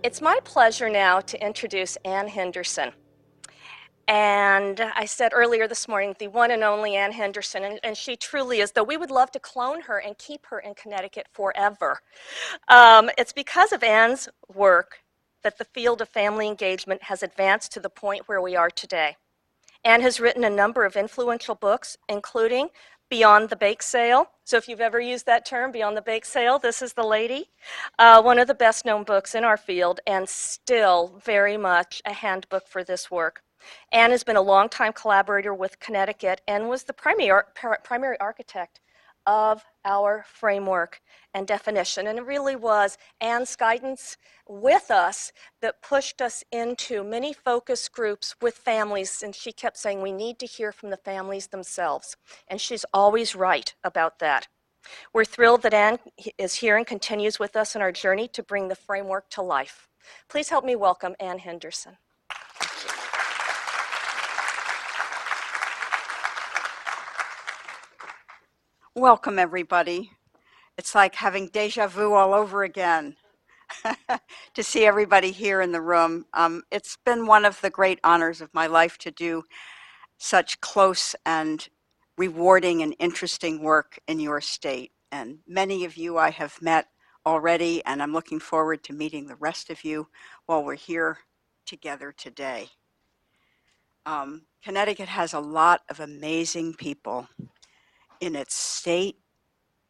It's my pleasure now to introduce Anne Henderson. And I said earlier this morning, the one and only Anne Henderson, and she truly is, though we would love to clone her and keep her in Connecticut forever. It's because of Anne's work that the field of family engagement has advanced to the point where we are today. Anne has written a number of influential books, including Beyond the Bake Sale. So if you've ever used that term, Beyond the Bake Sale, this is the lady. One of the best known books in our field and still very much a handbook for this work. Anne has been a longtime collaborator with Connecticut and was the primary architect of our framework and definition. And it really was Anne's guidance with us that pushed us into many focus groups with families. And she kept saying, we need to hear from the families themselves. And she's always right about that. We're thrilled that Anne is here and continues with us in our journey to bring the framework to life. Please help me welcome Anne Henderson. Welcome, everybody. It's like having deja vu all over again to see everybody here in the room. It's been one of the great honors of my life to do such close and rewarding and interesting work in your state. And many of you I have met already, and I'm looking forward to meeting the rest of you while we're here together today. Connecticut has a lot of amazing people in its state,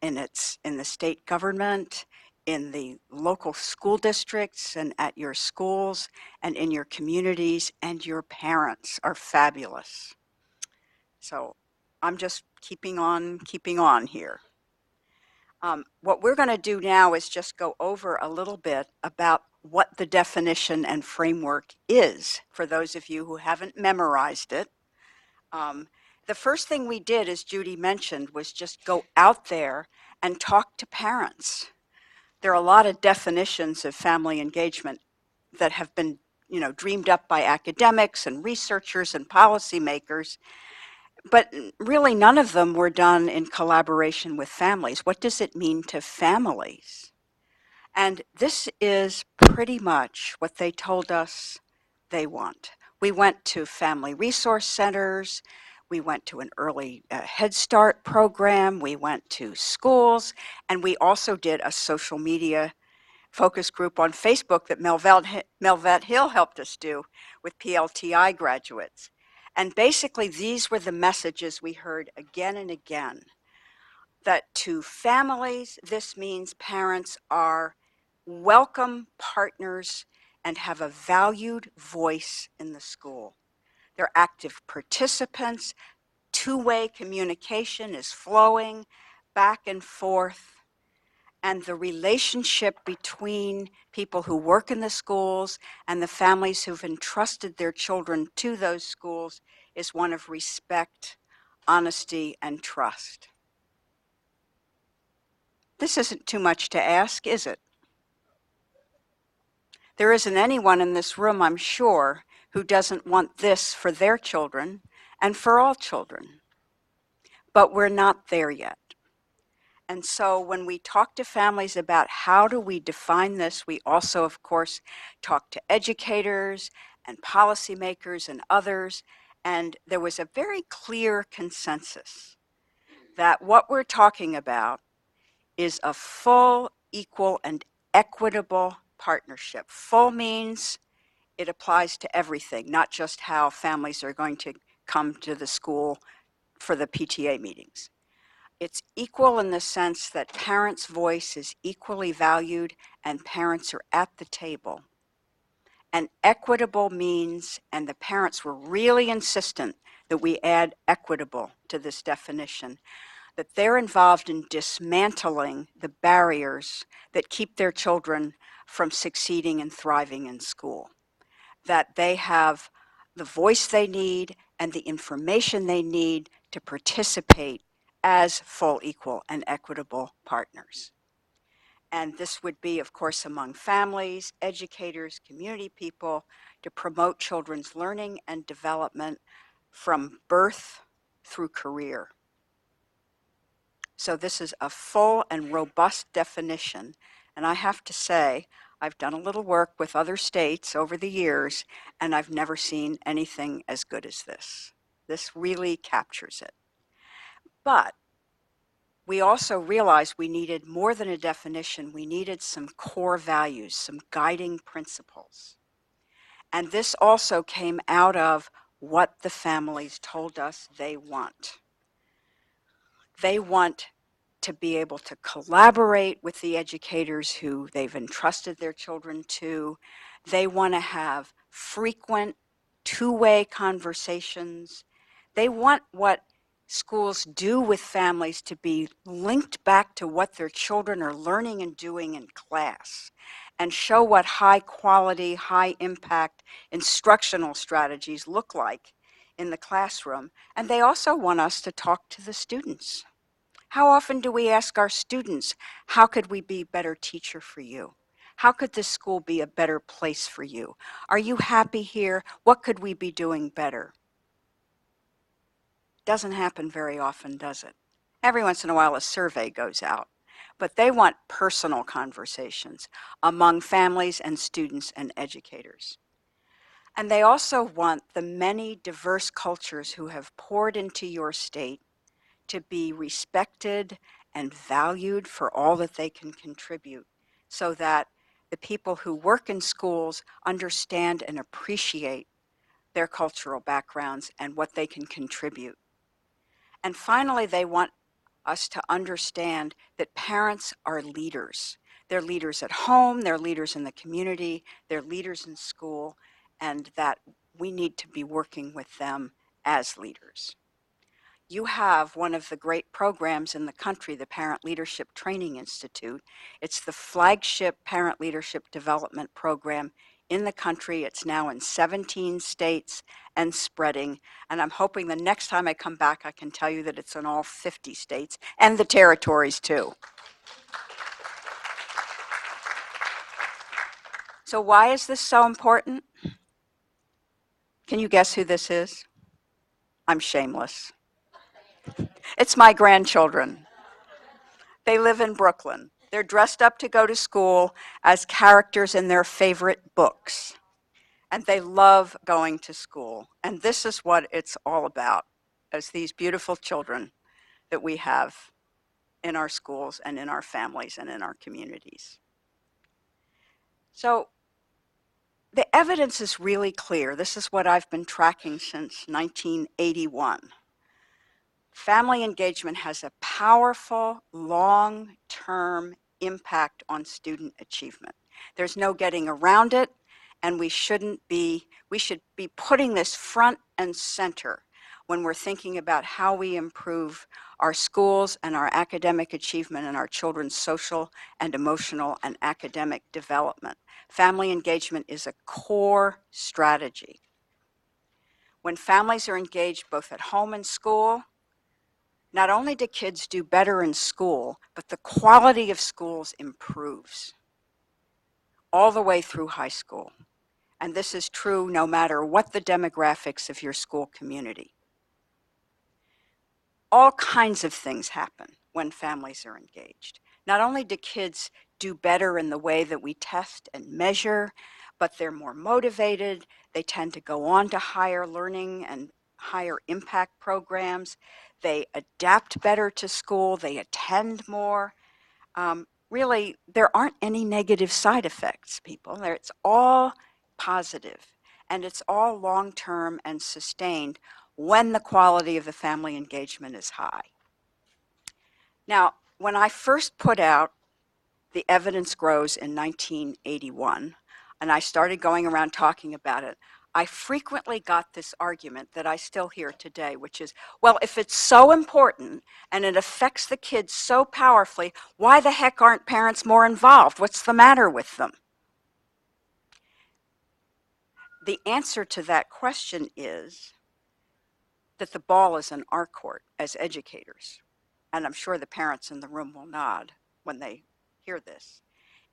in the state government, in the local school districts and at your schools and in your communities, and your parents are fabulous. So I'm just keeping on here. What we're going to do now is just go over a little bit about what the definition and framework is for those of you who haven't memorized it. The first thing we did, as Judy mentioned, was just go out there and talk to parents. There are a lot of definitions of family engagement that have been, dreamed up by academics and researchers and policymakers, but really none of them were done in collaboration with families. What does it mean to families? And this is pretty much what they told us they want. We went to family resource centers. We went to an early Head Start program. We went to schools. And we also did a social media focus group on Facebook that Melvet Hill helped us do with PLTI graduates. And basically, these were the messages we heard again and again. That to families, this means parents are welcome partners and have a valued voice in the school. They're active participants. Two-way communication is flowing back and forth. And the relationship between people who work in the schools and the families who've entrusted their children to those schools is one of respect, honesty, and trust. This isn't too much to ask, is it? There isn't anyone in this room, I'm sure, who doesn't want this for their children and for all children. But we're not there yet. And so when we talk to families about how do we define this, we also, of course, talk to educators and policymakers and others. And there was a very clear consensus that what we're talking about is a full, equal, and equitable partnership. Full means it applies to everything, not just how families are going to come to the school for the PTA meetings. It's equal in the sense that parents' voice is equally valued and parents are at the table. And equitable means, and the parents were really insistent that we add equitable to this definition, that they're involved in dismantling the barriers that keep their children from succeeding and thriving in school. That they have the voice they need and the information they need to participate as full, equal, and equitable partners. And this would be, of course, among families, educators, community people, to promote children's learning and development from birth through career. So this is a full and robust definition. And I have to say, I've done a little work with other states over the years, and I've never seen anything as good as this. This really captures it. But we also realized we needed more than a definition. We needed some core values, some guiding principles. And this also came out of what the families told us they want. They want to be able to collaborate with the educators who they've entrusted their children to. They want to have frequent two-way conversations. They want what schools do with families to be linked back to what their children are learning and doing in class, and show what high quality, high impact instructional strategies look like in the classroom. And they also want us to talk to the students. How often do we ask our students, how could we be a better teacher for you? How could this school be a better place for you? Are you happy here? What could we be doing better? Doesn't happen very often, does it? Every once in a while a survey goes out, but they want personal conversations among families and students and educators. And they also want the many diverse cultures who have poured into your state to be respected and valued for all that they can contribute, so that the people who work in schools understand and appreciate their cultural backgrounds and what they can contribute. And finally, they want us to understand that parents are leaders. They're leaders at home, they're leaders in the community, they're leaders in school, and that we need to be working with them as leaders. You have one of the great programs in the country, the Parent Leadership Training Institute. It's the flagship parent leadership development program in the country. It's now in 17 states and spreading. And I'm hoping the next time I come back, I can tell you that it's in all 50 states and the territories too. So why is this so important? Can you guess who this is? I'm shameless. It's my grandchildren. They live in Brooklyn. They're dressed up to go to school as characters in their favorite books. And they love going to school. And this is what it's all about, as these beautiful children that we have in our schools and in our families and in our communities. So the evidence is really clear. This is what I've been tracking since 1981. Family engagement has a powerful, long-term impact on student achievement. There's no getting around it, and we should be putting this front and center when we're thinking about how we improve our schools and our academic achievement and our children's social and emotional and academic development. Family engagement is a core strategy. When families are engaged both at home and school, not only do kids do better in school, but the quality of schools improves all the way through high school. And this is true no matter what the demographics of your school community. All kinds of things happen when families are engaged. Not only do kids do better in the way that we test and measure, but they're more motivated. They tend to go on to higher learning and higher impact programs. They adapt better to school. They attend more. Really, there aren't any negative side effects, people. It's all positive, and it's all long-term and sustained when the quality of the family engagement is high. Now, when I first put out The Evidence Grows in 1981, and I started going around talking about it, I frequently got this argument that I still hear today, which is, well, if it's so important and it affects the kids so powerfully, why the heck aren't parents more involved? What's the matter with them? The answer to that question is that the ball is in our court as educators. And I'm sure the parents in the room will nod when they hear this.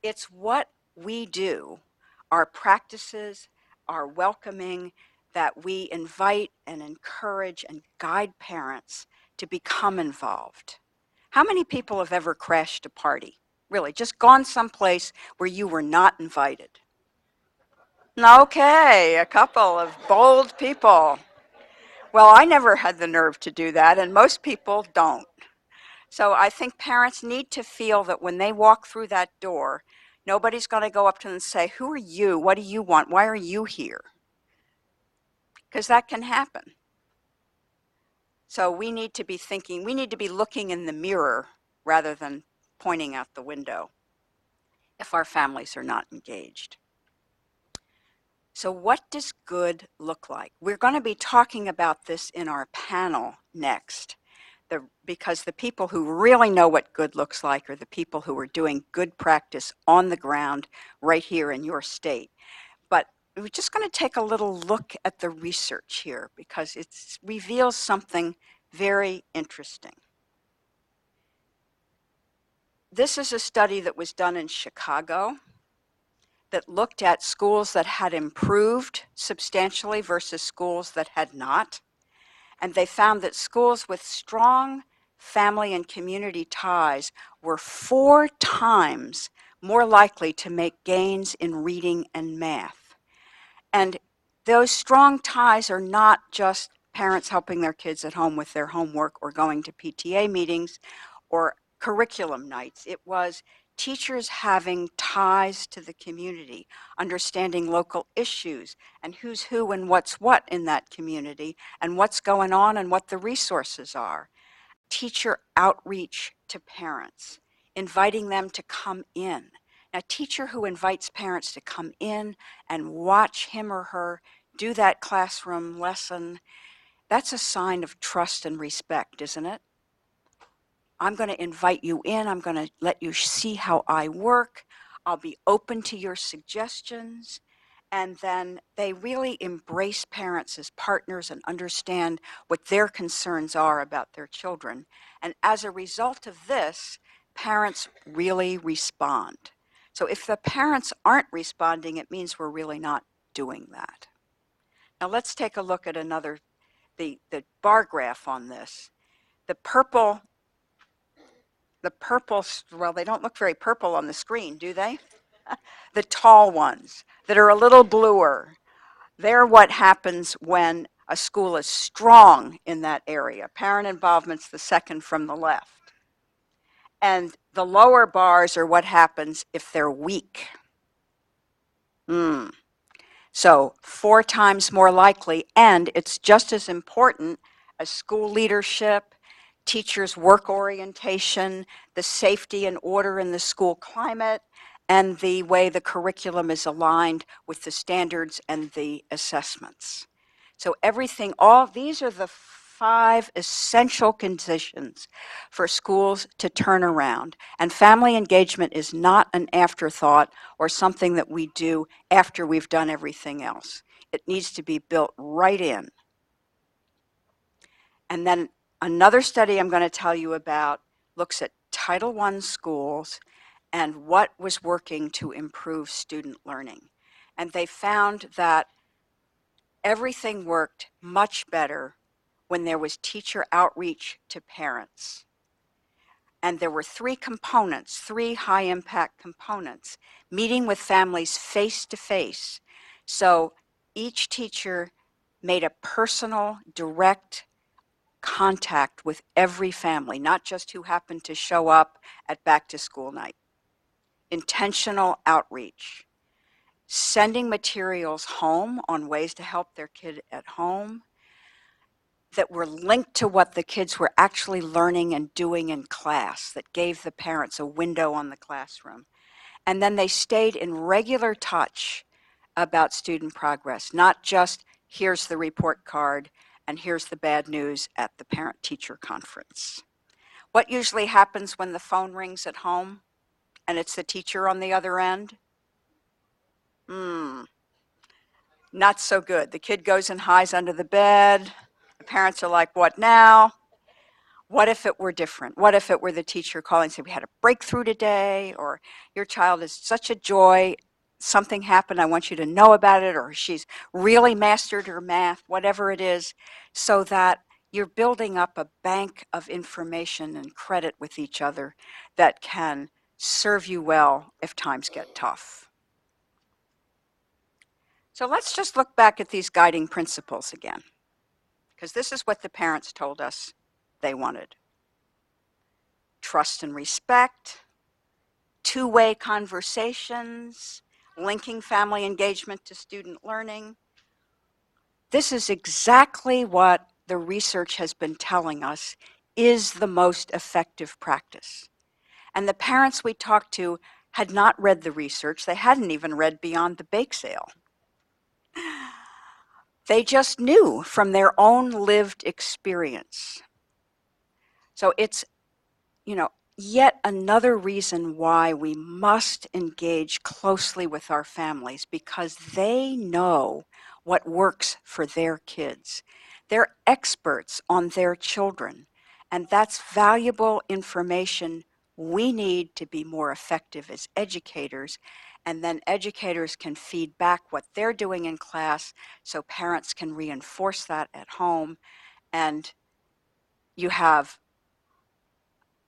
It's what we do, our practices, our welcoming, that we invite and encourage and guide parents to become involved. How many people have ever crashed a party? Really, just gone someplace where you were not invited? Okay, a couple of bold people. Well, I never had the nerve to do that, and most people don't. So I think parents need to feel that when they walk through that door, nobody's going to go up to them and say, "Who are you? What do you want? Why are you here?" Because that can happen. So we need to be thinking, we need to be looking in the mirror rather than pointing out the window if our families are not engaged. So what does good look like? We're going to be talking about this in our panel next, because the people who really know what good looks like are the people who are doing good practice on the ground right here in your state. But we're just going to take a little look at the research here because it reveals something very interesting. This is a study that was done in Chicago that looked at schools that had improved substantially versus schools that had not. And they found that schools with strong family and community ties were 4 times more likely to make gains in reading and math. And those strong ties are not just parents helping their kids at home with their homework or going to PTA meetings or curriculum nights. It was teachers having ties to the community, understanding local issues and who's who and what's what in that community and what's going on and what the resources are. Teacher outreach to parents, inviting them to come in. A teacher who invites parents to come in and watch him or her do that classroom lesson, that's a sign of trust and respect, isn't it? I'm going to invite you in. I'm going to let you see how I work. I'll be open to your suggestions. And then they really embrace parents as partners and understand what their concerns are about their children. And as a result of this, parents really respond. So if the parents aren't responding, it means we're really not doing that. Now let's take a look at another, the bar graph on this. The purple, well, they don't look very purple on the screen, do they? The tall ones that are a little bluer, they're what happens when a school is strong in that area. Parent involvement's the second from the left. And the lower bars are what happens if they're weak. So 4 times more likely, and it's just as important as school leadership, teachers' work orientation, the safety and order in the school climate, and the way the curriculum is aligned with the standards and the assessments. So everything, all these are the 5 essential conditions for schools to turn around. And family engagement is not an afterthought or something that we do after we've done everything else. It needs to be built right in. And then another study I'm going to tell you about looks at Title I schools and what was working to improve student learning. And they found that everything worked much better when there was teacher outreach to parents. And there were 3 components, 3 high-impact components. Meeting with families face-to-face. So each teacher made a personal, direct contact with every family, not just who happened to show up at back-to-school night. Intentional outreach. Sending materials home on ways to help their kid at home that were linked to what the kids were actually learning and doing in class, that gave the parents a window on the classroom. And then they stayed in regular touch about student progress, not just here's the report card and here's the bad news at the parent-teacher conference. What usually happens when the phone rings at home and it's the teacher on the other end? Not so good. The kid goes and hides under the bed. The parents are like, what now? What if it were different? What if it were the teacher calling and saying, we had a breakthrough today, or your child is such a joy, something happened, I want you to know about it, or she's really mastered her math, whatever it is, so that you're building up a bank of information and credit with each other that can serve you well if times get tough. So let's just look back at these guiding principles again, because this is what the parents told us they wanted. Trust and respect, two-way conversations, linking family engagement to student learning. This is exactly what the research has been telling us is the most effective practice. And the parents we talked to had not read the research. They hadn't even read Beyond the Bake Sale. They just knew from their own lived experience. So it's, yet another reason why we must engage closely with our families, because they know what works for their kids. They're experts on their children, and that's valuable information we need to be more effective as educators, and then educators can feed back what they're doing in class so parents can reinforce that at home, and you have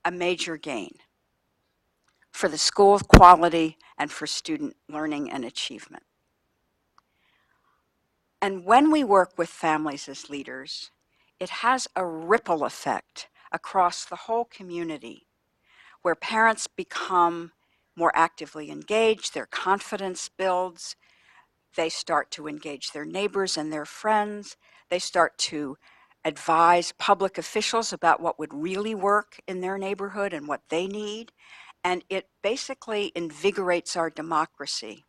a major gain for the school quality and for student learning and achievement. And when we work with families as leaders, it has a ripple effect across the whole community where parents become more actively engaged, their confidence builds, they start to engage their neighbors and their friends, they start to advise public officials about what would really work in their neighborhood and what they need. And it basically invigorates our democracy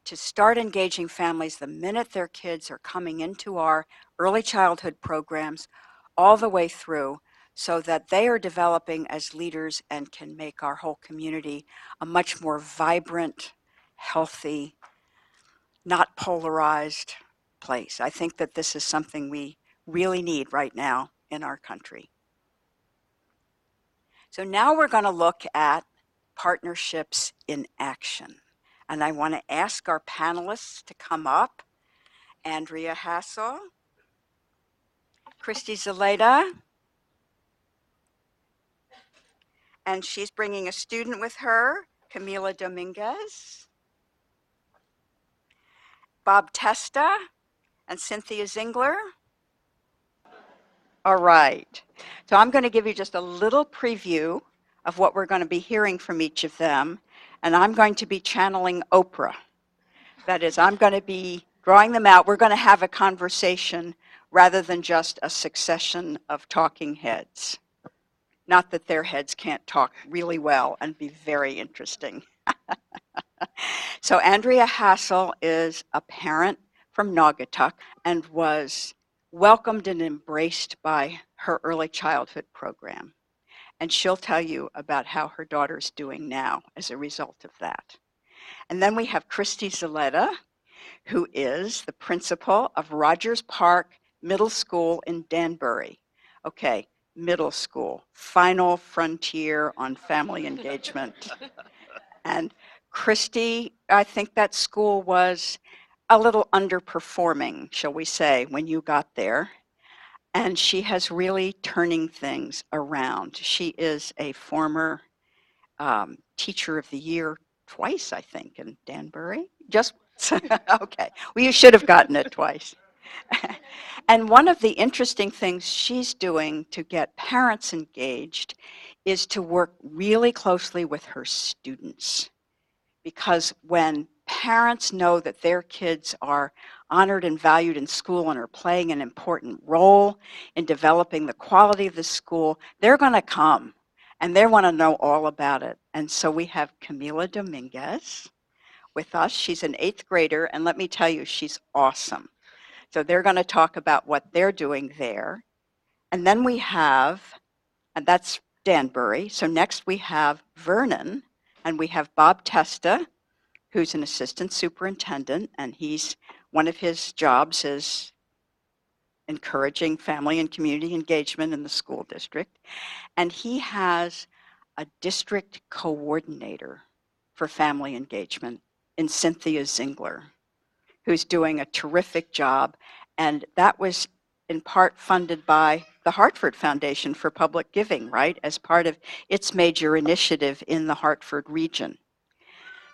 to start engaging families the minute their kids are coming into our early childhood programs all the way through, so that they are developing as leaders and can make our whole community a much more vibrant, healthy, not polarized place. I think that this is something we really need right now in our country. So now we're going to look at partnerships in action. And I want to ask our panelists to come up. Andrea Hassell, Kristy Zaleta, and she's bringing a student with her, Camilla Dominguez, Bob Testa, and Cynthia Zingler. All right, so I'm going to give you just a little preview of what we're going to be hearing from each of them, and I'm going to be channeling Oprah. That is, I'm going to be drawing them out. We're going to have a conversation rather than just a succession of talking heads. Not that their heads can't talk really well and be very interesting. So Andrea Hassell is a parent from Naugatuck and was welcomed and embraced by her early childhood program. And she'll tell you about how her daughter's doing now as a result of that. And then we have Kristy Zaleta, who is the principal of Rogers Park Middle School in Danbury. Okay, middle school, final frontier on family engagement. And Kristy, I think that school was a little underperforming, shall we say, when you got there. And she has really turning things around. She is a former Teacher of the Year twice, I think, in Danbury. Just, okay, well, you should have gotten it twice. And one of the interesting things she's doing to get parents engaged is to work really closely with her students. Because when parents know that their kids are honored and valued in school and are playing an important role in developing the quality of the school, they're going to come and they want to know all about it. And so we have Camilla Dominguez with us. She's an 8th grader, and let me tell you, she's awesome. So they're going to talk about what they're doing there. And then we have, and that's Danbury. So next we have Vernon, and we have Bob Testa, who's an assistant superintendent, and one of his jobs is encouraging family and community engagement in the school district. And he has a district coordinator for family engagement in Cynthia Zingler, who's doing a terrific job. And that was in part funded by the Hartford Foundation for Public Giving, right, as part of its major initiative in the Hartford region.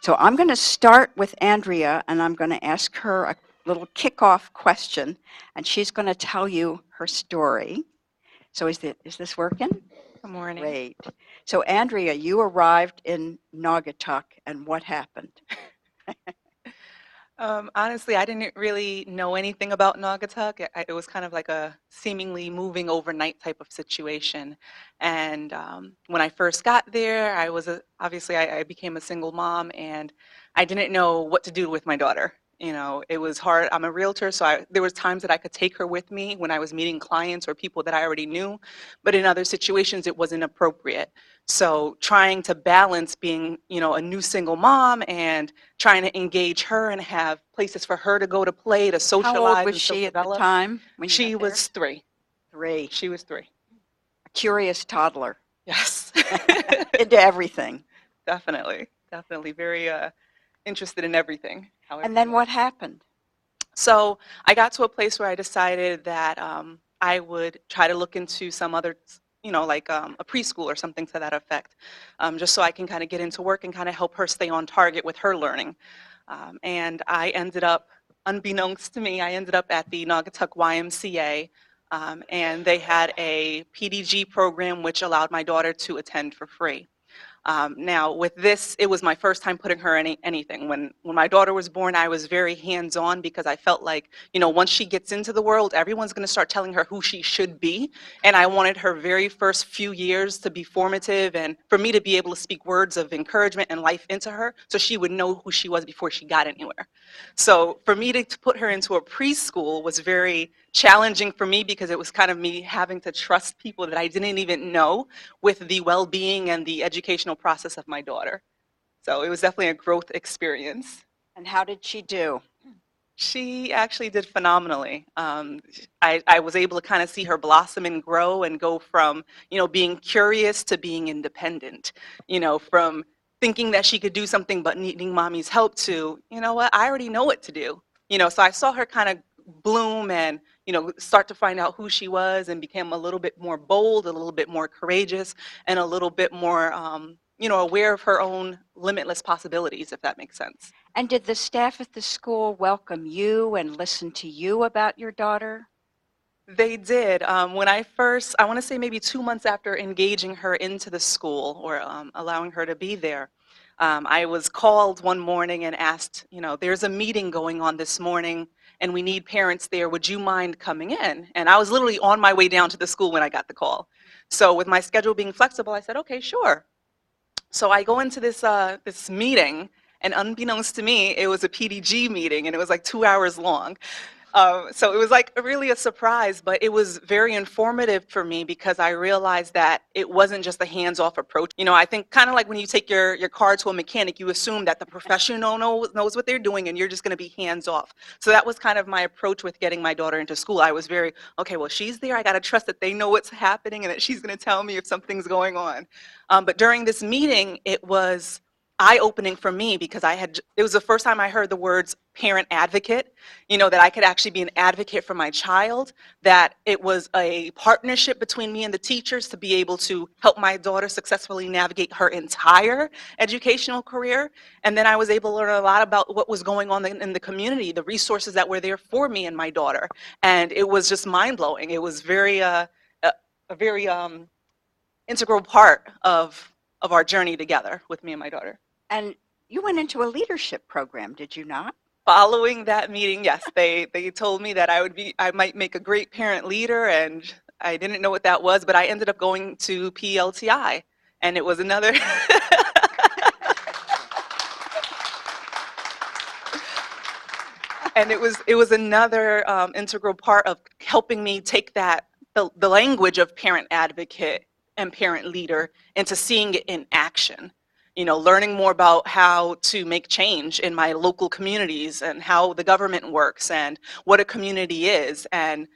So I'm going to start with Andrea, and I'm going to ask her a little kickoff question, and she's going to tell you her story. So is this working? Good morning. Great. So Andrea, you arrived in Naugatuck, and what happened? Honestly, I didn't really know anything about Naugatuck. It was kind of like a seemingly moving overnight type of situation. And when I first got there, obviously I became a single mom, and I didn't know what to do with my daughter. You know, it was hard. I'm a realtor, so there was times that I could take her with me when I was meeting clients or people that I already knew, but in other situations it wasn't appropriate. So trying to balance being, a new single mom and trying to engage her and have places for her to go to play, to How old socialize was and she at the self-develop. time when you She got there? was 3. 3. She was 3. A curious toddler Yes. into everything. Definitely. Definitely. Very interested in everything. And then what happened? So I got to a place where I decided that I would try to look into some other, like a preschool or something to that effect, just so I can kind of get into work and kind of help her stay on target with her learning. And I ended up, unbeknownst to me, I ended up at the Naugatuck YMCA, and they had a PDG program which allowed my daughter to attend for free. Now, with this, it was my first time putting her in anything. When my daughter was born, I was very hands-on because I felt like, once she gets into the world, everyone's going to start telling her who she should be. And I wanted her very first few years to be formative and for me to be able to speak words of encouragement and life into her so she would know who she was before she got anywhere. So for me to put her into a preschool was very challenging for me because it was kind of me having to trust people that I didn't even know with the well-being and the educational process of my daughter. So it was definitely a growth experience. And how did she do? She actually did phenomenally. I was able to kind of see her blossom and grow and go from, being curious to being independent, from thinking that she could do something but needing mommy's help to, you know what, I already know what to do. So I saw her kind of bloom and, start to find out who she was and became a little bit more bold, a little bit more courageous, and a little bit more, aware of her own limitless possibilities, if that makes sense. And did the staff at the school welcome you and listen to you about your daughter? They did. When I want to say maybe 2 months after engaging her into the school or allowing her to be there, I was called one morning and asked, there's a meeting going on this morning and we need parents there. Would you mind coming in? And I was literally on my way down to the school when I got the call. So with my schedule being flexible, I said, okay, sure. So I go into this meeting, and unbeknownst to me, it was a PDG meeting, and it was like 2 hours long. So it was like really a surprise, but it was very informative for me because I realized that it wasn't just a hands-off approach. I think kind of like when you take your car to a mechanic, you assume that the professional knows what they're doing and you're just going to be hands-off. So that was kind of my approach with getting my daughter into school. I was very, okay, well, she's there. I got to trust that they know what's happening and that she's going to tell me if something's going on. But during this meeting, it was eye-opening for me because it was the first time I heard the words parent advocate, that I could actually be an advocate for my child, that it was a partnership between me and the teachers to be able to help my daughter successfully navigate her entire educational career. And then I was able to learn a lot about what was going on in the community, the resources that were there for me and my daughter. And it was just mind-blowing. It was a very integral part of our journey together with me and my daughter. And you went into a leadership program, did you not? Following that meeting, yes, they told me that I might make a great parent leader, and I didn't know what that was, but I ended up going to PLTI, and it was another and it was another integral part of helping me take the language of parent advocate and parent leader into seeing it in action. Learning more about how to make change in my local communities and how the government works and what a community is. And,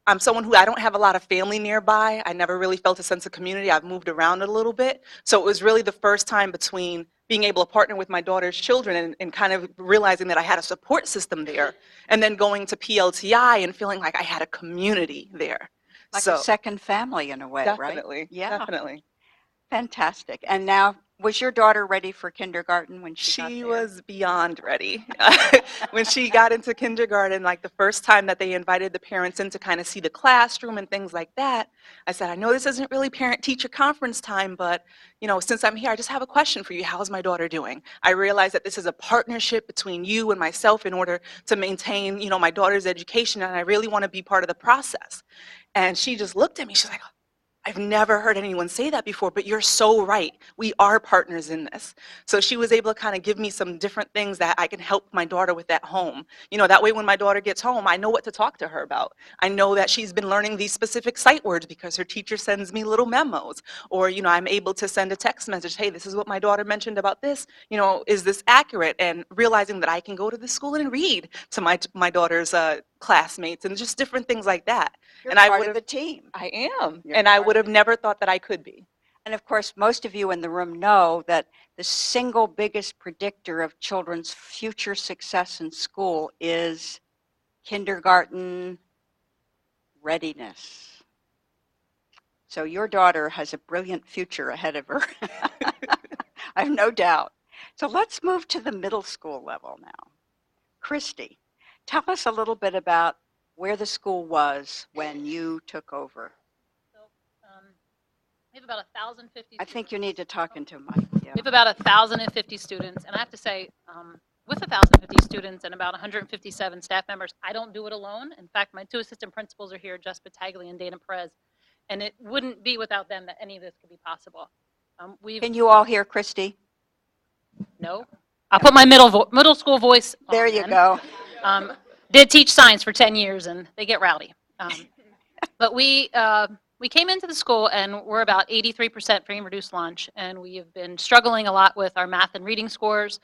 I'm someone who I don't have a lot of family nearby. I never really felt a sense of community. I've moved around a little bit. So it was really the first time between being able to partner with my daughter's children and kind of realizing that I had a support system there, and then going to PLTI and feeling like I had a community there. Like So a second family in a way, right? definitely, Yeah. definitely. Fantastic. And now, was your daughter ready for kindergarten when she got She there? was beyond ready. When she got into kindergarten, like the first time that they invited the parents in to kind of see the classroom and things like that, I said, I know this isn't really parent-teacher conference time, but since I'm here, I just have a question for you. How's my daughter doing? I realize that this is a partnership between you and myself in order to maintain, my daughter's education, and I really want to be part of the process. And she just looked at me. She's like, I've never heard anyone say that before, but you're so right. We are partners in this. So she was able to kind of give me some different things that I can help my daughter with at home. That way when my daughter gets home, I know what to talk to her about. I know that she's been learning these specific sight words because her teacher sends me little memos. Or, I'm able to send a text message, hey, this is what my daughter mentioned about this. Is this accurate? And realizing that I can go to the school and read to my daughter's classmates and just different things like that. You're And I part would of the team. I am. You're And I part would of have never thought that I could be. And of course, most of you in the room know that the single biggest predictor of children's future success in school is kindergarten readiness. So your daughter has a brilliant future ahead of her. I have no doubt. So let's move to the middle school level now. Kristy, tell us a little bit about where the school was when you took over. So we have about 1,050 I students. think you need to talk into a mic. Yeah. We have about 1,050 students, and I have to say, with 1,050 students and about 157 staff members, I don't do it alone. In fact, my two assistant principals are here, Jess Battaglia and Dana Perez, and it wouldn't be without them that any of this could be possible. Can you all hear Kristy? No. I'll put my middle school voice on There you then. go. Did teach science for 10 years, and they get rowdy. But we came into the school, and we're about 83% free and reduced lunch, and we have been struggling a lot with our math and reading scores.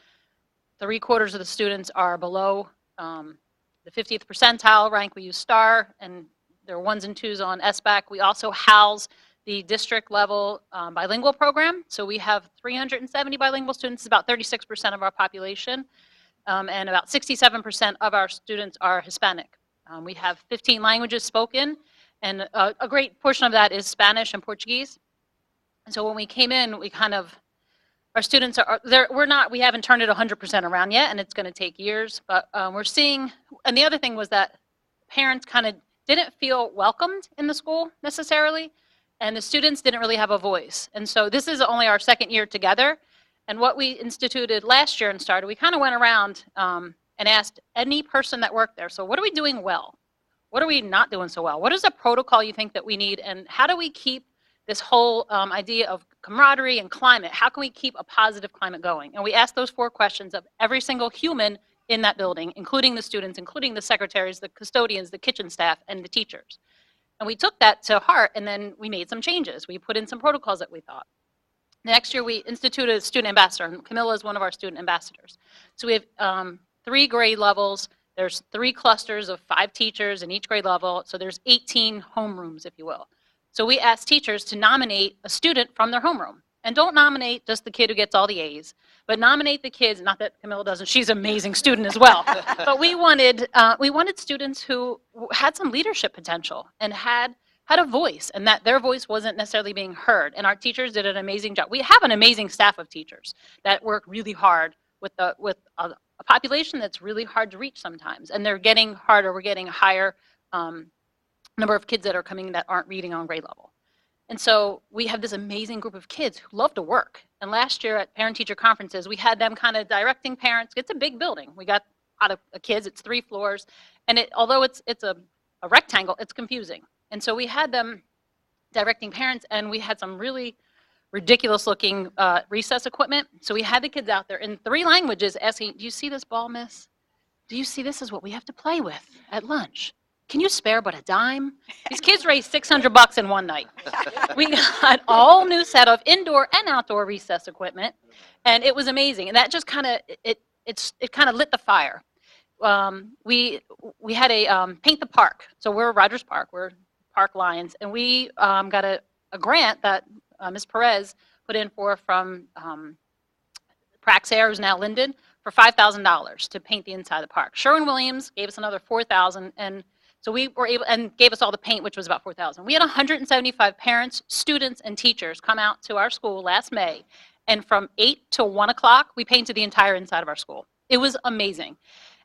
3/4 of the students are below the 50th percentile rank. We use STAR, and there are 1s and 2s on SBAC. We also house the district level bilingual program. So we have 370 bilingual students, about 36% of our population, and about 67% of our students are Hispanic. We have 15 languages spoken, and a great portion of that is Spanish and Portuguese. And so when we came in, we kind of, our students are there. We haven't turned it 100% around yet, and it's going to take years, but we're seeing, and the other thing was that parents kind of didn't feel welcomed in the school necessarily, and the students didn't really have a voice. And so this is only our second year together, and what we instituted last year and started, we kind of went around and asked any person that worked there, so what are we doing well? What are we not doing so well? What is a protocol you think that we need, and how do we keep this whole idea of camaraderie and climate, how can we keep a positive climate going? And we asked those 4 questions of every single human in that building, including the students, including the secretaries, the custodians, the kitchen staff, and the teachers. And we took that to heart, and then we made some changes. We put in some protocols that we thought. Next year, we instituted a student ambassador, and Camilla is one of our student ambassadors. So we have 3 grade levels. There's 3 clusters of 5 teachers in each grade level, so there's 18 homerooms, if you will. So we asked teachers to nominate a student from their homeroom. And don't nominate just the kid who gets all the A's, but nominate the kids, not that Camilla doesn't, she's an amazing student as well. But we wanted students who had some leadership potential and had a voice, and that their voice wasn't necessarily being heard. And our teachers did an amazing job. We have an amazing staff of teachers that work really hard with a population that's really hard to reach sometimes. And they're getting harder, we're getting a higher number of kids that are coming that aren't reading on grade level. And so we have this amazing group of kids who love to work. And last year at parent-teacher conferences, we had them kind of directing parents. It's a big building. We got a lot of kids. It's 3 floors. And although it's a rectangle, it's confusing. And so we had them directing parents, and we had some really ridiculous-looking recess equipment. So we had the kids out there in 3 languages asking, do you see this ball, miss? Do you see this is what we have to play with at lunch? Can you spare but a dime? These kids raised $600 in one night. We got a whole new set of indoor and outdoor recess equipment, and it was amazing. And that just kind of it kind of lit the fire. We had a paint the park. So we're Rogers Park. We're Park Lions, and we got a grant that Ms. Perez put in from Praxair, who's now Linden, for $5,000 to paint the inside of the park. Sherwin-Williams gave us another $4,000, and so we were able, and gave us all the paint, which was about $4,000. We had 175 parents, students, and teachers come out to our school last May, and from 8 to 1 o'clock, we painted the entire inside of our school. It was amazing.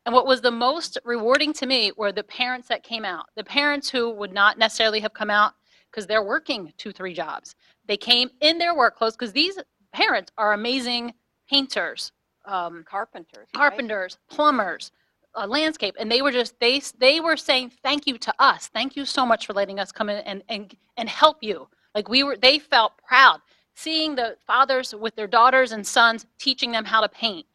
And what was the most rewarding to me were the parents that came out, the parents who would not necessarily have come out because they're working 2-3 jobs. They came in their work clothes because these parents are amazing painters, Carpenters. right? carpenters, plumbers, landscape, and they were just they were saying thank you to us. Thank you so much for letting us come in and help you. Like they felt proud seeing the fathers with their daughters and sons teaching them how to paint.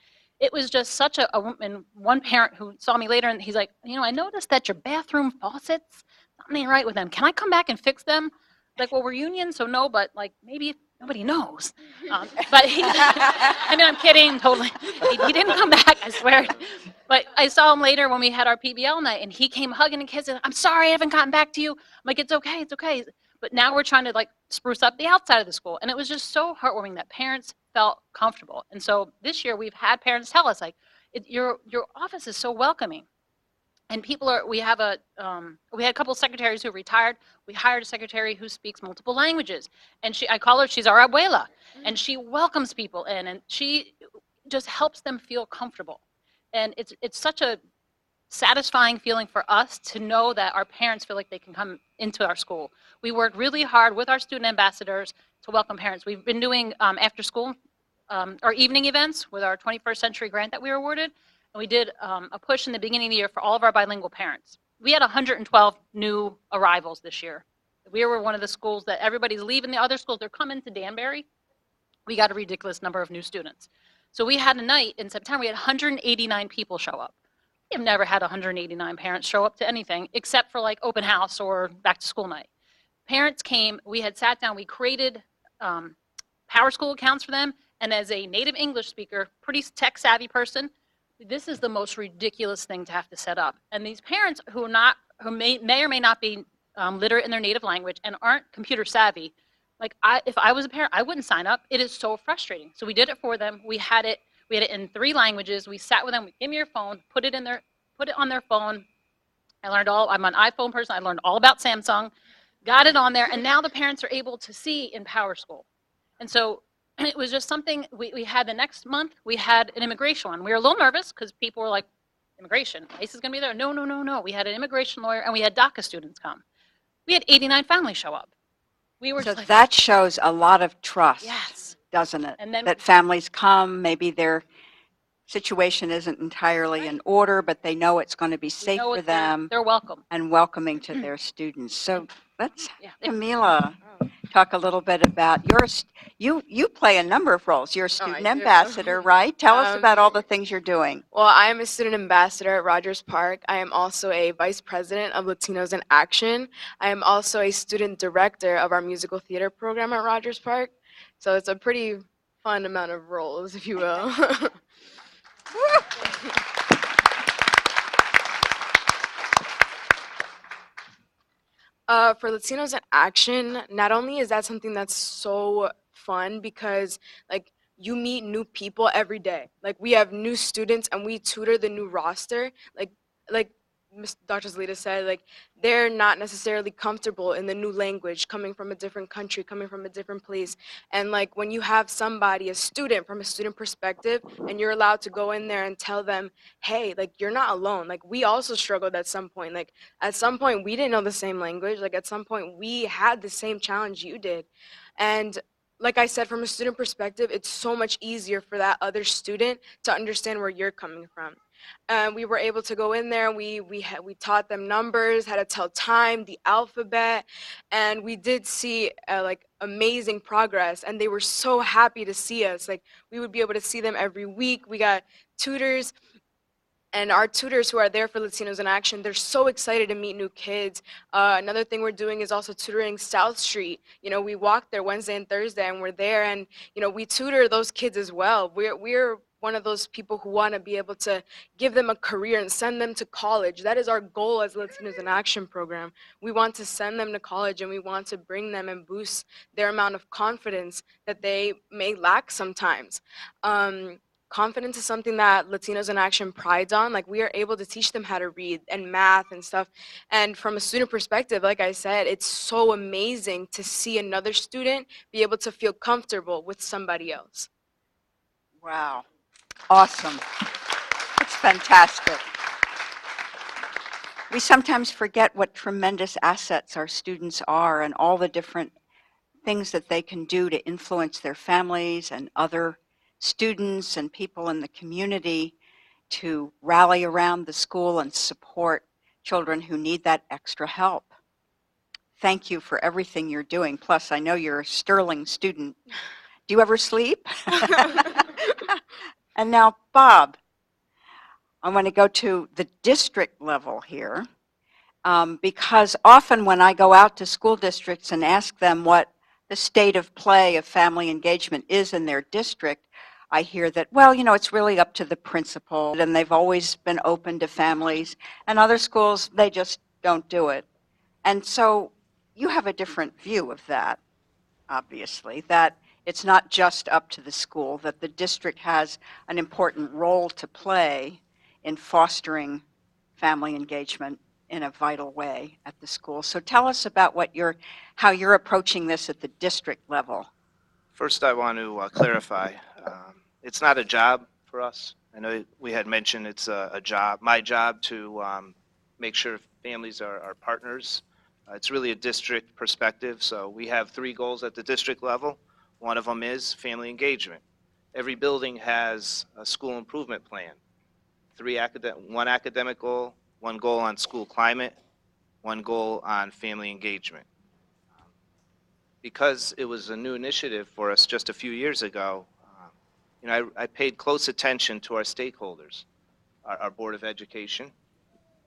It was just such and one parent who saw me later, and he's like, I noticed that your bathroom faucets, something ain't right with them. Can I come back and fix them? Like, well, we're union, so no, but like maybe nobody knows. But I'm kidding, totally. He didn't come back, I swear. But I saw him later when we had our PBL night, and he came hugging and kissing. I'm sorry I haven't gotten back to you. I'm like, it's okay, it's okay. But now we're trying to like spruce up the outside of the school. And it was just so heartwarming that parents felt comfortable. And so this year we've had parents tell us, like, your office is so welcoming. And we had a couple of secretaries who retired. We hired a secretary who speaks multiple languages. And I call her, she's our abuela. And she welcomes people in, and she just helps them feel comfortable. And it's such a satisfying feeling for us to know that our parents feel like they can come into our school. We work really hard with our student ambassadors to welcome parents. We've been doing after school or evening events with our 21st Century grant that we were awarded. And we did a push in the beginning of the year for all of our bilingual parents. We had 112 new arrivals this year. We were one of the schools that everybody's leaving the other schools. They're coming to Danbury. We got a ridiculous number of new students. So we had a night in September, we had 189 people show up. We have never had 189 parents show up to anything except for like open house or back to school night. Parents came, we had sat down, we created Power School accounts for them. And as a native English speaker, pretty tech savvy person, this is the most ridiculous thing to have to set up. And these parents who may or may not be literate in their native language and aren't computer savvy, like if I was a parent, I wouldn't sign up. It is so frustrating. So we did it for them. We had it in 3 languages. We sat with them. We give me your phone, put it on their phone. I'm an iPhone person. I learned all about Samsung, got it on there, and now the parents are able to see in Power School. And so it was just something we had the next month. We had an immigration one. We were a little nervous because people were like, immigration, ICE is going to be there. No. We had an immigration lawyer, and we had DACA students come. We had 89 families show up. We were So just like, that shows a lot of trust, yes. doesn't it? And then That families come, maybe their situation isn't entirely in order, but they know it's going to be safe for them They're welcome. and welcoming to their students. So let's, Yeah. Camilla, talk a little bit about you play a number of roles. You're a student do. ambassador, right? Tell us about all the things you're doing. Well, I am a student ambassador at Rogers Park. I am also a vice president of Latinos in Action. I am also a student director of our musical theater program at Rogers Park. So it's a pretty fun amount of roles, if you will. For Latinos in Action, not only is that something that's so fun because like you meet new people every day. Like we have new students and we tutor the new roster. Like Dr. Zaleta said, like they're not necessarily comfortable in the new language, coming from a different country, coming from a different place. And like when you have somebody, a student, from a student perspective, and you're allowed to go in there and tell them, hey, like you're not alone. Like we also struggled at some point. Like at some point we didn't know the same language. Like at some point we had the same challenge you did. And like I said, from a student perspective, it's so much easier for that other student to understand where you're coming from. We were able to go in there. We taught them numbers, how to tell time, the alphabet, and we did see like amazing progress. And they were so happy to see us. Like we would be able to see them every week. We got tutors. And our tutors who are there for Latinos in Action, they're so excited to meet new kids. Another thing we're doing is also tutoring South Street. You know, we walk there Wednesday and Thursday, and we're there, and you know, we tutor those kids as well. We're one of those people who want to be able to give them a career and send them to college. That is our goal as Latinos in Action program. We want to send them to college, and we want to bring them and boost their amount of confidence that they may lack sometimes. confidence is something that Latinos in Action prides on. Like, we are able to teach them how to read and math and stuff. And from a student perspective, like I said, it's so amazing to see another student be able to feel comfortable with somebody else. Wow. Awesome. It's fantastic. We sometimes forget what tremendous assets our students are and all the different things that they can do to influence their families and other students and people in the community to rally around the school and support children who need that extra help. Thank you for everything you're doing. Plus, I know you're a sterling student. Do you ever sleep? And now, Bob, I want to go to the district level here, because often when I go out to school districts and ask them what the state of play of family engagement is in their district, I hear that, well, you know, it's really up to the principal, and they've always been open to families, and other schools, they just don't do it. And so you have a different view of that, obviously, that it's not just up to the school, that the district has an important role to play in fostering family engagement in a vital way at the school. So tell us about how you're approaching this at the district level. First, I want to clarify, it's not a job for us. I know we had mentioned it's a job, my job to make sure families are partners. It's really a district perspective, so we have 3 goals at the district level. One of them is family engagement. Every building has a school improvement plan. 1 academic goal, 1 goal on school climate, 1 goal on family engagement. Because it was a new initiative for us just a few years ago, I paid close attention to our stakeholders, our Board of Education,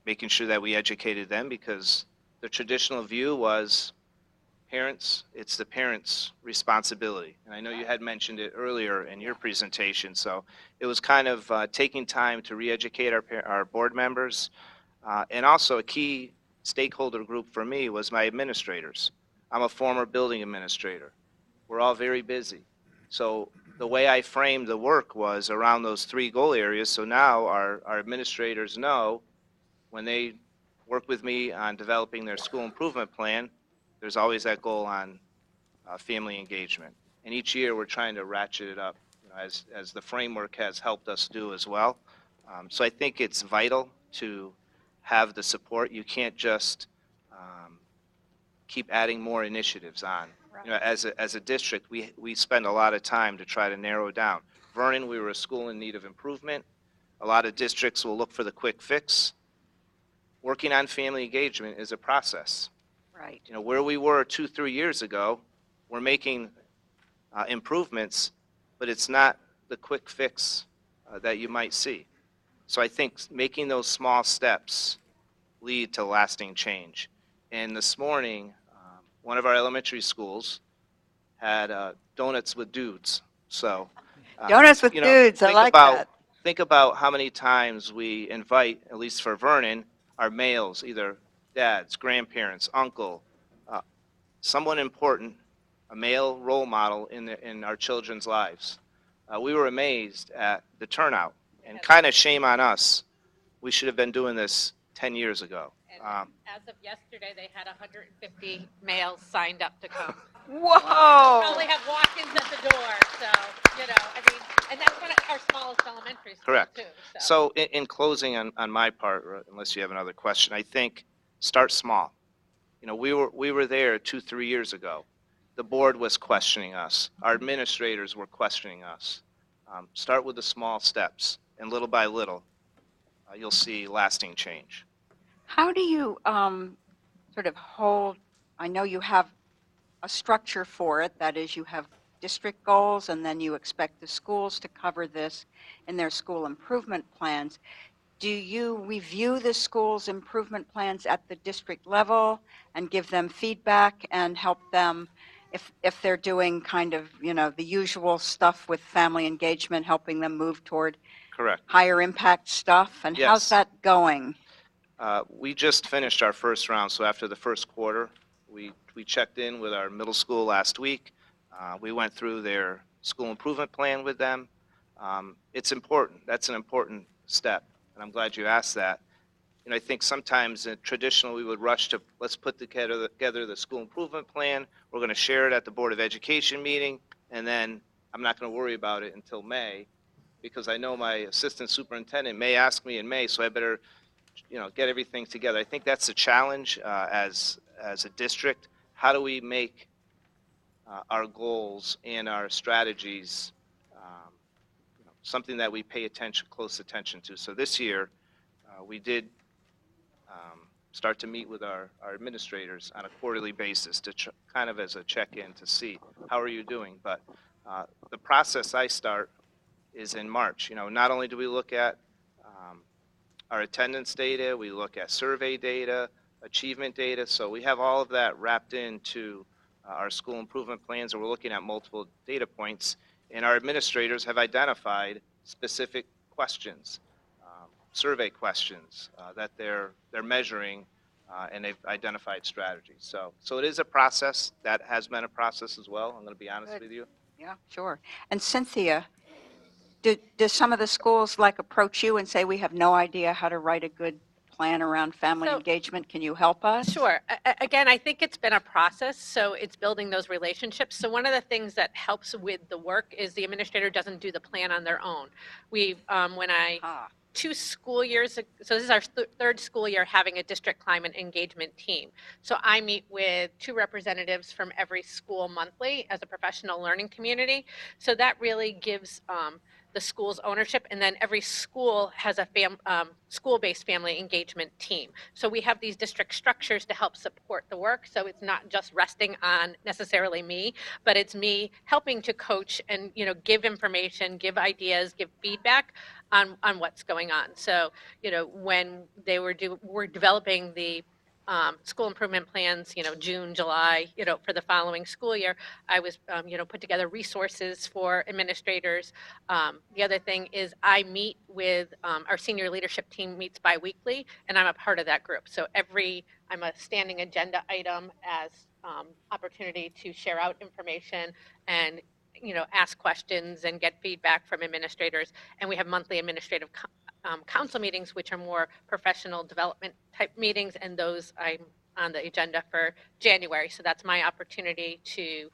making sure that we educated them, because the traditional view was parents, it's the parents' responsibility. And I know you had mentioned it earlier in your presentation, so it was kind of taking time to re-educate our board members. And also a key stakeholder group for me was my administrators. I'm a former building administrator. We're all very busy. So the way I framed the work was around those 3 goal areas, so now our administrators know when they work with me on developing their school improvement plan, there's always that goal on family engagement. And each year we're trying to ratchet it up, as the framework has helped us do as well. So I think it's vital to have the support. You can't just keep adding more initiatives on. As a district, we spend a lot of time to try to narrow down. Vernon, we were a school in need of improvement. A lot of districts will look for the quick fix. Working on family engagement is a process. Right. Where we were 2-3 years ago, we're making improvements, but it's not the quick fix that you might see. So I think making those small steps lead to lasting change. And this morning, one of our elementary schools had donuts with dudes. So Donuts with dudes, I like that. Think about how many times we invite, at least for Vernon, our males, either dads, grandparents, uncle, someone important, a male role model in our children's lives. We were amazed at the turnout, and kind of shame on us. We should have been doing this 10 years ago. As of yesterday, they had 150 males signed up to come. Whoa! Probably have walk-ins at the door, so, and that's one of our smallest elementary schools, Correct. too. So in closing on my part, unless you have another question, I think start small. We were there 2-3 years ago. The board was questioning us. Our administrators were questioning us. Start with the small steps, and little by little, you'll see lasting change. How do you sort of hold, I know you have a structure for it, that is, you have district goals, and then you expect the schools to cover this in their school improvement plans. Do you review the school's improvement plans at the district level and give them feedback and help them, if they're doing kind of, the usual stuff with family engagement, helping them move toward Correct. higher impact stuff? And Yes. How's that going? We just finished our first round, so after the first quarter, we checked in with our middle school last week. We went through their school improvement plan with them. It's important. That's an important step, and I'm glad you asked that. I think sometimes traditionally we would rush to, let's put together the school improvement plan. We're going to share it at the Board of Education meeting, and then I'm not going to worry about it until May, because I know my assistant superintendent may ask me in May, so I better, get everything together. I think that's the challenge as a district. How do we make our goals and our strategies something that we pay close attention to? So this year, we did start to meet with our administrators on a quarterly basis to kind of as a check-in to see how are you doing. But the process I start is in March. Not only do we look at our attendance data, we look at survey data, achievement data. So we have all of that wrapped into our school improvement plans, and we're looking at multiple data points. And our administrators have identified specific questions, survey questions that they're measuring, and they've identified strategies. So it is a process. That has been a process as well. I'm going to be honest Good. with you. Yeah, sure. And Cynthia, do some of the schools approach you and say, we have no idea how to write a good plan around family So- engagement? Can you help us? Sure. Again, I think it's been a process, so it's building those relationships. So one of the things that helps with the work is the administrator doesn't do the plan on their own. Ah, 2 school years, so this is our third school year having a district climate engagement team. So I meet with 2 representatives from every school monthly as a professional learning community. So that really gives the school's ownership, and then every school has a school-based family engagement team. So we have these district structures to help support the work, so it's not just resting on necessarily me, but it's me helping to coach and give information, give ideas, give feedback on what's going on. So when they were developing the school improvement plans, June, July, for the following school year, I was, put together resources for administrators. The other thing is I meet with, our senior leadership team meets biweekly, and I'm a part of that group. So I'm a standing agenda item as opportunity to share out information and ask questions and get feedback from administrators. And we have monthly administrative council meetings, which are more professional development type meetings, and those I'm on the agenda for January. So that's my opportunity to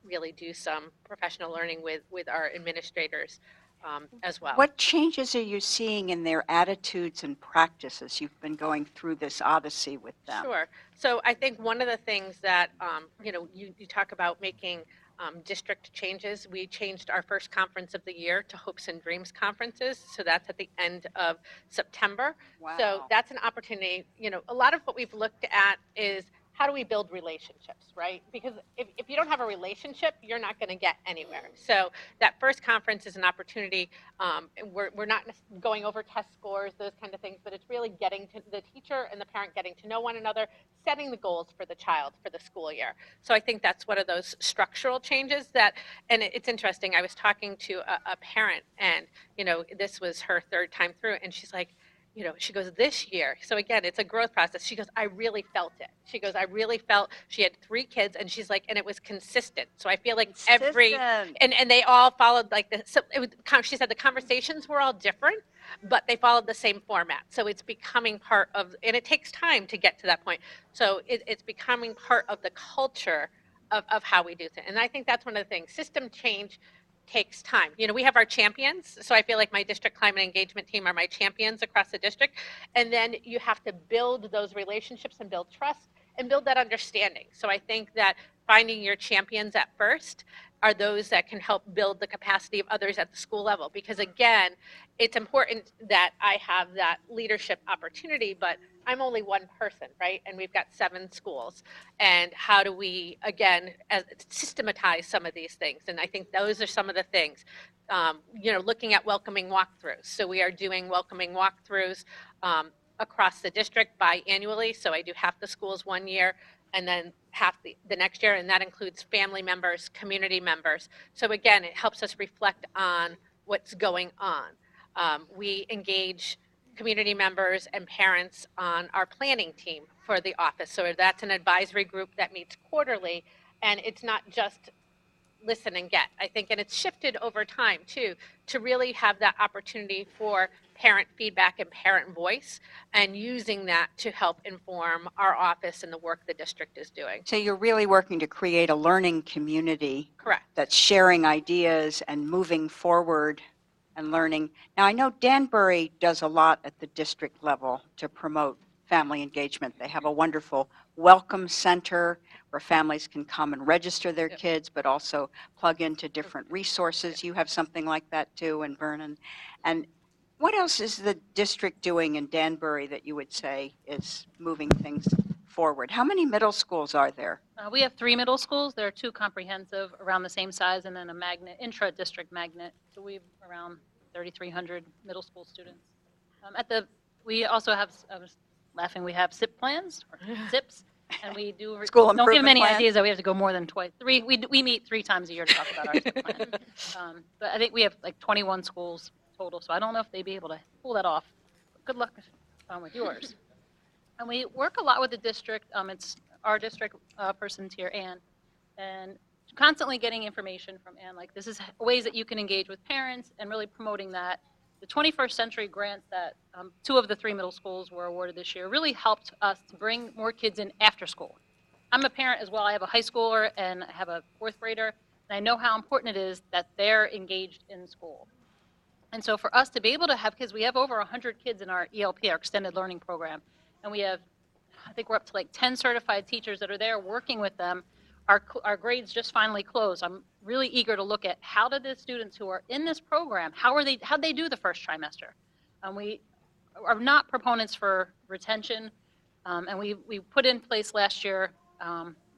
really do some professional learning with our administrators as well. what changes are you seeing in their attitudes and practices? You've been going through this odyssey with them. Sure. So I think one of the things that, you talk about making district changes. We changed our first conference of the year to Hopes and Dreams conferences. So that's at the end of September. Wow. So that's an opportunity. A lot of what we've looked at is how do we build relationships, right? Because if you don't have a relationship, you're not going to get anywhere. So that first conference is an opportunity. We're not going over test scores, those kind of things, but it's really getting to the teacher and the parent getting to know one another, setting the goals for the child for the school year. So I think that's one of those structural changes and it's interesting. I was talking to a parent, and this was her 3rd time through, and she's like, she goes, this year. So again, it's a growth process. She goes, I really felt it. She goes, I really felt, she had 3 kids, and she's like, and it was consistent. So I feel like Consistent. and they all followed so she said the conversations were all different, but they followed the same format. So it's becoming part of, and it takes time to get to that point. So it's becoming part of the culture of how we do things. And I think that's one of the things. System change takes time. We have our champions. So I feel like my district climate engagement team are my champions across the district. And then you have to build those relationships and build trust and build that understanding. So I think that finding your champions at first are those that can help build the capacity of others at the school level. Because again, it's important that I have that leadership opportunity, but I'm only one person, right? And we've got 7 schools. And how do we, again, systematize some of these things? And I think those are some of the things. Looking at welcoming walkthroughs. So we are doing welcoming walkthroughs across the district biannually. So I do half the schools one year, and then half the next year, and that includes family members, community members. So again, it helps us reflect on what's going on. We engage community members and parents on our planning team for the office. So that's an advisory group that meets quarterly, and it's not just listen and get, I think. And it's shifted over time, too, to really have that opportunity for parent feedback and parent voice, and using that to help inform our office and the work the district is doing. So you're really working to create a learning community Correct. that's sharing ideas and moving forward and learning. Now, I know Danbury does a lot at the district level to promote family engagement. They have a wonderful welcome center where families can come and register their Yep. kids, but also plug into different resources. You have something like that too in Vernon. And what else is the district doing in Danbury that you would say is moving things forward? How many middle schools are there? We have 3 middle schools. There are 2 comprehensive around the same size, and then a magnet, intra-district magnet. So we've around 3,300 middle school students. We also have, I was laughing, we have SIP plans, or SIPs, and we do. School don't give them improvement any plan? ideas that we have to go more than twice. We meet 3 times a year to talk about our SIP plan. But I think we have like 21 schools total, so I don't know if they'd be able to pull that off. Good luck with yours. And we work a lot with the district. It's our district person's here, Anne, and constantly getting information from Anne, like this is ways that you can engage with parents and really promoting that. The 21st Century grants that 2 of the 3 middle schools were awarded this year really helped us to bring more kids in after school. I'm a parent as well. I have a high schooler and I have a 4th grader, and I know how important it is that they're engaged in school. And so for us to be able to have kids, we have over 100 kids in our ELP, our extended learning program, and we have, I think we're up to like 10 certified teachers that are there working with them. Our grades just finally closed. I'm really eager to look at how did the students who are in this program, how'd they do the first trimester? We are not proponents for retention, and we put in place last year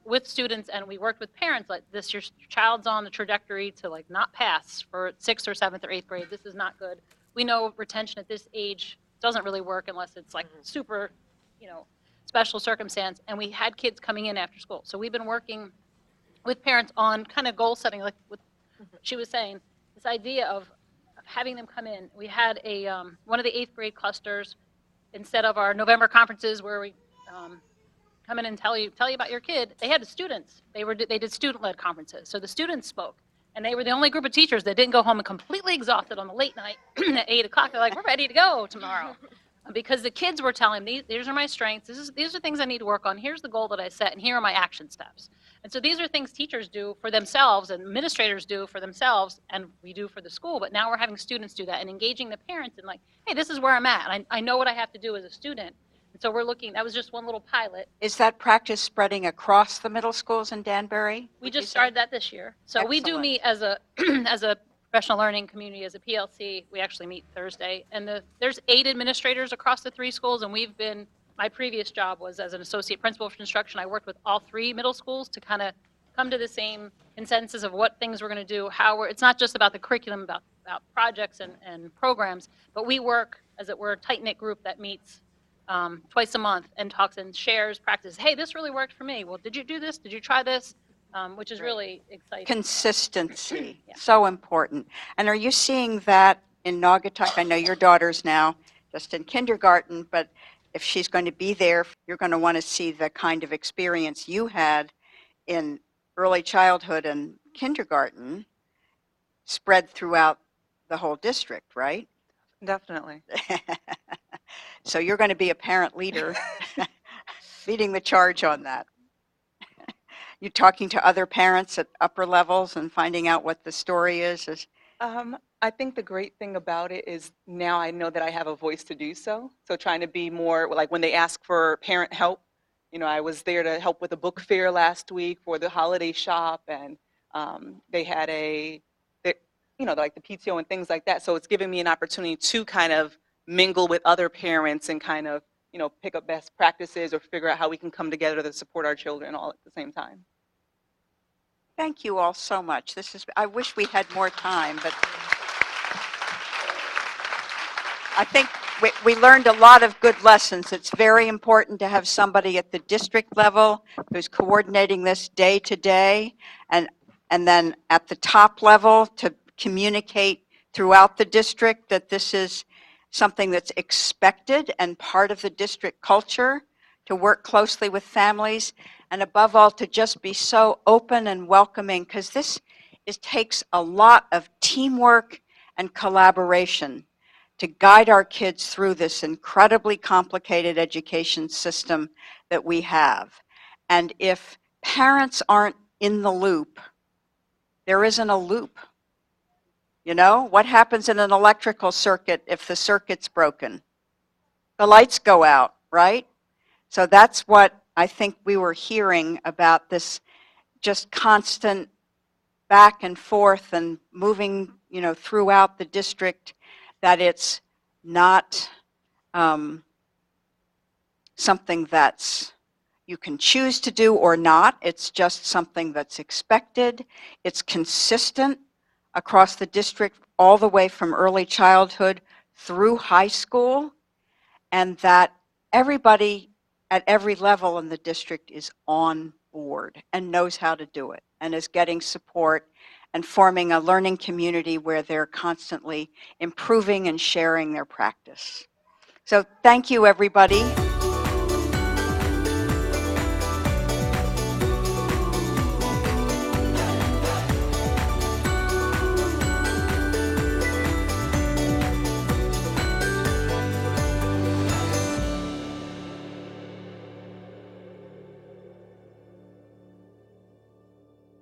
with students, and we worked with parents like this, your child's on the trajectory to like not pass for 6th or 7th or 8th grade. This is not good. We know retention at this age doesn't really work unless it's like super, special circumstance, and we had kids coming in after school. So we've been working with parents on kind of goal setting, like what she was saying, this idea of having them come in. We had one of the 8th grade clusters, instead of our November conferences where we come in and tell you about your kid, they had the students. They did student-led conferences. So the students spoke, and they were the only group of teachers that didn't go home and completely exhausted on the late night at 8 o'clock. They're like, we're ready to go tomorrow. Because the kids were telling me, these are my strengths, these are things I need to work on, here's the goal that I set, and here are my action steps. And so these are things teachers do for themselves and administrators do for themselves, and we do for the school, but now we're having students do that and engaging the parents and like, hey, this is where I'm at, and I know what I have to do as a student. And so we're looking, that was just one little pilot. Is that practice spreading across the middle schools in Danbury? We just started that this year. So we do Excellent. meet as a professional learning community, as a PLC. We actually meet Thursday, and there's 8 administrators across the 3 schools, and my previous job was as an associate principal for instruction. I worked with all 3 middle schools to kind of come to the same consensus of what things we're going to do, it's not just about the curriculum, about projects and programs, but we work as we're a tight-knit group that meets twice a month and talks and shares practice. Hey, this really worked for me. Well, did you do this? Did you try this? Which is really exciting. Consistency, Yeah. so important. And are you seeing that in Naugatuck? I know your daughter's now just in kindergarten, but if she's going to be there, you're going to want to see the kind of experience you had in early childhood and kindergarten spread throughout the whole district, right? Definitely. So you're going to be a parent leader, leading the charge on that. You're talking to other parents at upper levels and finding out what the story is. I think the great thing about it is now I know that I have a voice to do so. So trying to be more, like when they ask for parent help, I was there to help with a book fair last week for the holiday shop, and they had like the PTO and things like that. So it's giving me an opportunity to kind of mingle with other parents and kind of, pick up best practices or figure out how we can come together to support our children all at the same time. Thank you all so much. I wish we had more time, but I think we learned a lot of good lessons. It's very important to have somebody at the district level who's coordinating this day to day, and then at the top level to communicate throughout the district that this is something that's expected and part of the district culture, to work closely with families, and above all, to just be so open and welcoming, because this it takes a lot of teamwork and collaboration to guide our kids through this incredibly complicated education system that we have. And if parents aren't in the loop, there isn't a loop. You know, what happens in an electrical circuit if the circuit's broken? The lights go out, right? So that's what I think we were hearing about, this just constant back and forth and moving, you know, throughout the district, that it's not something that's you can choose to do or not. It's just something that's expected. It's consistent across the district all the way from early childhood through high school, and that everybody at every level in the district is on board and knows how to do it and is getting support and forming a learning community where they're constantly improving and sharing their practice. So thank you, everybody.